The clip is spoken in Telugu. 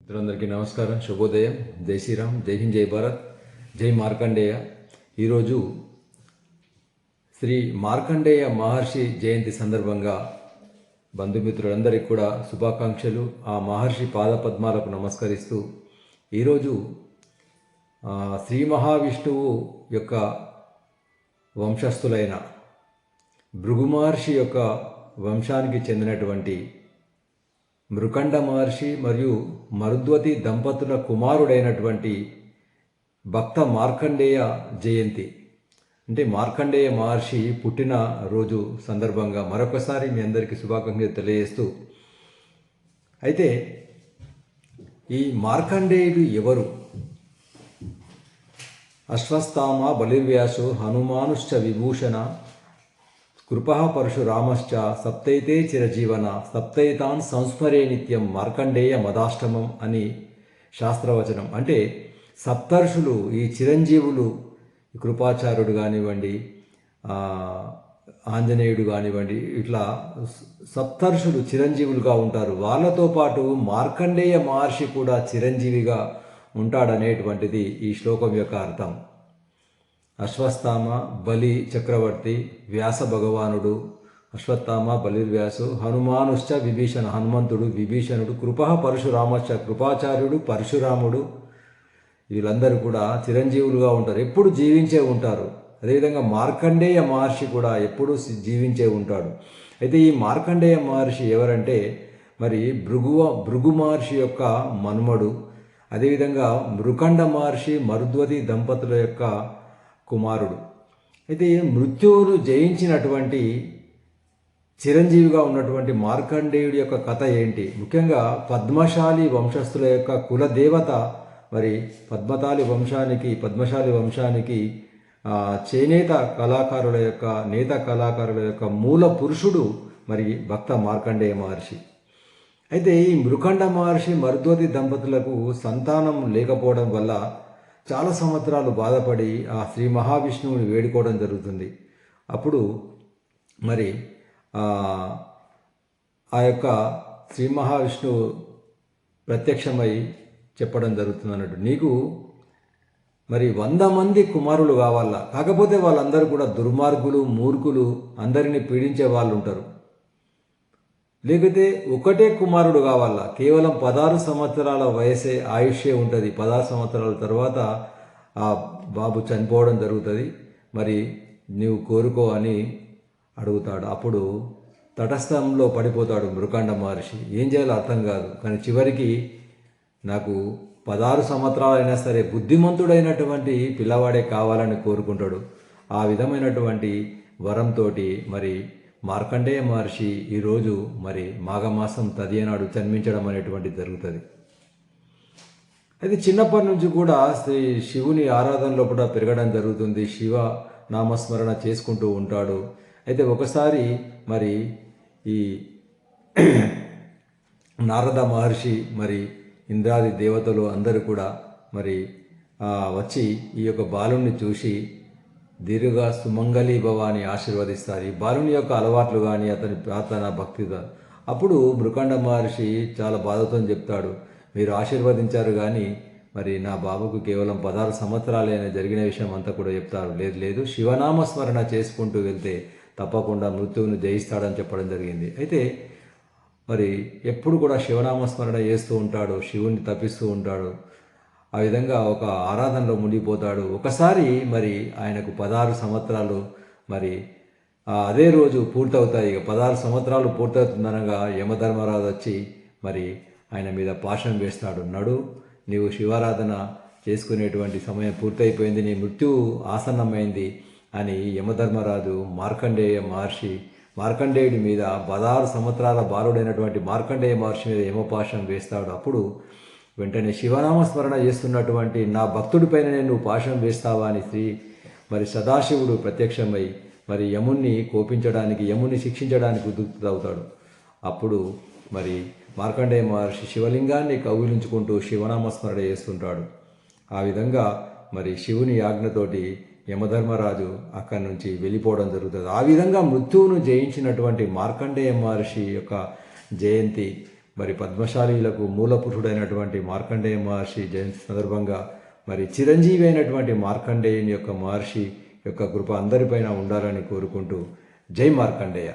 మిత్రులందరికీ నమస్కారం, శుభోదయం. జై శ్రీరామ్, జై హింద్, జై భారత్, జై మార్కండేయ. ఈరోజు శ్రీ మార్కండేయ మహర్షి జయంతి సందర్భంగా బంధుమిత్రులందరికీ కూడా శుభాకాంక్షలు. ఆ మహర్షి పాదపద్మాలకు నమస్కరిస్తూ ఈరోజు శ్రీ మహావిష్ణువు యొక్క వంశస్థులైన భృగు మహర్షి యొక్క వంశానికి చెందినటువంటి మృకండ మహర్షి మరియు మరుద్వతి దంపతుల కుమారుడైనటువంటి భక్త మార్కండేయ జయంతి. అంటే మార్కండేయ మహర్షి పుట్టిన రోజు సందర్భంగా మరొకసారి మీ అందరికీ శుభాకాంక్షలు తెలియజేస్తూ, అయితే ఈ మార్కండేయుడు ఎవరు? అశ్వత్థామ బలిర్వ్యాసో హనుమానుశ్చ విభూషణ కృపః పరశురామశ్చ సప్తైతే చిరజీవన సప్తైతాన్ సంస్మరే నిత్యం మార్కండేయ మదాష్టమం అని శాస్త్రవచనం. అంటే సప్తర్షులు, ఈ చిరంజీవులు, కృపాచార్యుడు కానివ్వండి, ఆంజనేయుడు కానివ్వండి, ఇట్లా సప్తర్షులు చిరంజీవులుగా ఉంటారు. వాళ్ళతో పాటు మార్కండేయ మహర్షి కూడా చిరంజీవిగా ఉంటాడనేటువంటిది ఈ శ్లోకం యొక్క అర్థం. అశ్వత్థామ, బలి చక్రవర్తి, వ్యాస భగవానుడు, అశ్వత్థామ బలిర్వ్యాసు, హనుమానుశ్చ విభీషణ హనుమంతుడు, విభీషణుడు, కృపః పరశురామశ్చ కృపాచార్యుడు, పరశురాముడు, వీళ్ళందరూ కూడా చిరంజీవులుగా ఉంటారు, ఎప్పుడు జీవించే ఉంటారు. అదేవిధంగా మార్కండేయ మహర్షి కూడా ఎప్పుడూ జీవించే ఉంటాడు. అయితే ఈ మార్కండేయ మహర్షి ఎవరంటే మరి భృగు మహర్షి యొక్క మనుమడు, అదేవిధంగా మృకండ మహర్షి మరుద్వతి దంపతుల యొక్క కుమారుడు. అయితే మృత్యువును జయించినటువంటి చిరంజీవిగా ఉన్నటువంటి మార్కండేయుడి యొక్క కథ ఏంటి? ముఖ్యంగా పద్మశాలి వంశస్థుల యొక్క కులదేవత మరి పద్మశాలి వంశానికి చేనేత నేత కళాకారుల యొక్క మూల పురుషుడు మరి భక్త మార్కండేయ మహర్షి. అయితే ఈ మృకండ మహర్షి మరుద్వతి దంపతులకు సంతానం లేకపోవడం వల్ల చాలా సంవత్సరాలు బాధపడి ఆ శ్రీ మహావిష్ణువుని వేడుకోవడం జరుగుతుంది. అప్పుడు మరి ఆ యొక్క శ్రీ మహావిష్ణువు ప్రత్యక్షమై చెప్పడం జరుగుతుంది అన్నట్టు, నీకు మరి 100 మంది కుమారులు కావాలా, కాకపోతే వాళ్ళందరూ కూడా దుర్మార్గులు, మూర్ఖులు, అందరినీ పీడించే వాళ్ళు ఉంటారు. లేకపోతే ఒకటే కుమారుడు కావాలా, కేవలం 16 సంవత్సరాల వయసే ఆయుష్యే ఉంటుంది. 16 సంవత్సరాల తర్వాత ఆ బాబు చనిపోవడం జరుగుతుంది. మరి నీవు కోరుకో అని అడుగుతాడు. అప్పుడు తటస్థంలో పడిపోతాడు మృకండ మహర్షి. ఏం చేయాలో అర్థం కాదు. కానీ చివరికి నాకు 16 సంవత్సరాలు అయినా సరే బుద్ధిమంతుడైనటువంటి పిల్లవాడే కావాలని కోరుకుంటాడు. ఆ విధమైనటువంటి వరంతో మరి మార్కండేయ మహర్షి ఈరోజు మరి మాఘమాసం తదియనాడు జన్మించడం అనేటువంటి జరుగుతుంది. అయితే చిన్నప్పటి నుంచి కూడా శ్రీ శివుని ఆరాధనలో కూడా పెరగడం జరుగుతుంది. శివ నామస్మరణ చేసుకుంటూ ఉంటాడు. అయితే ఒకసారి మరి ఈ నారద మహర్షి మరి ఇంద్రాది దేవతలు అందరూ కూడా మరి వచ్చి ఈ యొక్క బాలుని చూసి దీర్ఘ సుమంగళి భవ అని ఆశీర్వదిస్తారు. ఈ బాలుని యొక్క అలవాట్లు కానీ అతని ప్రార్థన భక్తి. అప్పుడు మృకండ మహర్షి చాలా బాధతో చెప్తాడు, మీరు ఆశీర్వదించారు కానీ మరి నా బాబుకు కేవలం 16 సంవత్సరాలైనా జరిగిన విషయం అంతా కూడా చెప్తారు. లేదు శివనామస్మరణ చేసుకుంటూ వెళ్తే తప్పకుండా మృత్యువును జయిస్తాడని చెప్పడం జరిగింది. అయితే మరి ఎప్పుడు కూడా శివనామస్మరణ చేస్తూ ఉంటాడు, శివుని తప్పిస్తూ ఉంటాడు. ఆ విధంగా ఒక ఆరాధనలో మునిగిపోతాడు. ఒకసారి మరి ఆయనకు 16 సంవత్సరాలు మరి అదే రోజు పూర్తవుతాయి. 16 సంవత్సరాలు పూర్తవుతుందనగా యమధర్మరాజు వచ్చి మరి ఆయన మీద పాశం వేస్తాడు. నీవు శివారాధన చేసుకునేటువంటి సమయం పూర్తయిపోయింది, నీ మృత్యువు ఆసన్నమైంది అని యమధర్మరాజు మార్కండేయుడి మీద 16 సంవత్సరాల బాలుడైనటువంటి మార్కండేయ మహర్షి మీద యమపాశం వేస్తాడు. అప్పుడు వెంటనే శివనామస్మరణ చేస్తున్నటువంటి నా భక్తుడిపైన నేను పాశం వేస్తావా అని మరి సదాశివుడు ప్రత్యక్షమై మరి యముని శిక్షించడానికి ఉద్యుక్తుడవుతాడు. అప్పుడు మరి మార్కండేయ మహర్షి శివలింగాన్ని కౌగిలించుకుంటూ శివనామస్మరణ చేస్తుంటాడు. ఆ విధంగా మరి శివుని ఆజ్ఞతోటి యమధర్మరాజు అక్కడి నుంచి వెళ్ళిపోవడం జరుగుతుంది. ఆ విధంగా మృత్యువును జయించినటువంటి మార్కండేయ మహర్షి యొక్క జయంతి మరి పద్మశాలీలకు మూలపురుషుడైనటువంటి మార్కండేయ మహర్షి జయంతి సందర్భంగా మరి చిరంజీవి అయినటువంటి మార్కండేయుని యొక్క మహర్షి యొక్క కృప అందరిపైన ఉండాలని కోరుకుంటూ జై మార్కండేయ.